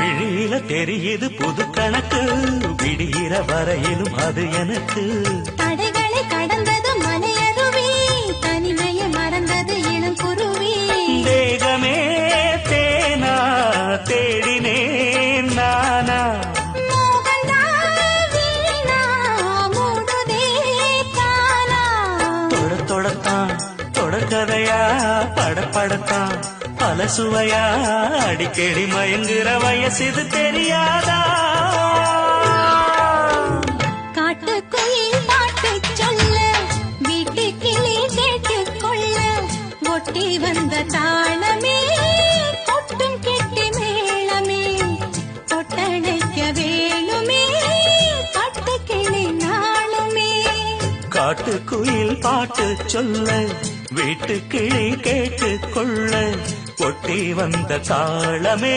விழியில தெரியுது புது கணக்கு, விடிகிற வரையிலும் அது எனக்கு. தடைகளை கடந்தது மலையருவி, தனிமையை மறந்தது இளம் குருவி. தேகமே தேனா தேடினேன் நானா, தொடத்தான் தொடக்கதையா படப்படத்தான் பல சுவையா, அடிக்கடி மயங்குற வயசு தெரியாதா? காட்டுக்குயில் பாட்டு சொல்ல, வீட்டு கிளி கேட்டுக்கொள்ள, ஒட்டி வந்த தாளமே கொட்டும் கெட்டி மேளமே, தொட்டணைக்க வேணுமே பட்டு கிளி நாளுமே. காட்டுக்குயில் பாட்டு சொல்ல, வீட்டு கிளி கேட்டுக்கொள்ள, ஒட்டி வந்த தாளமே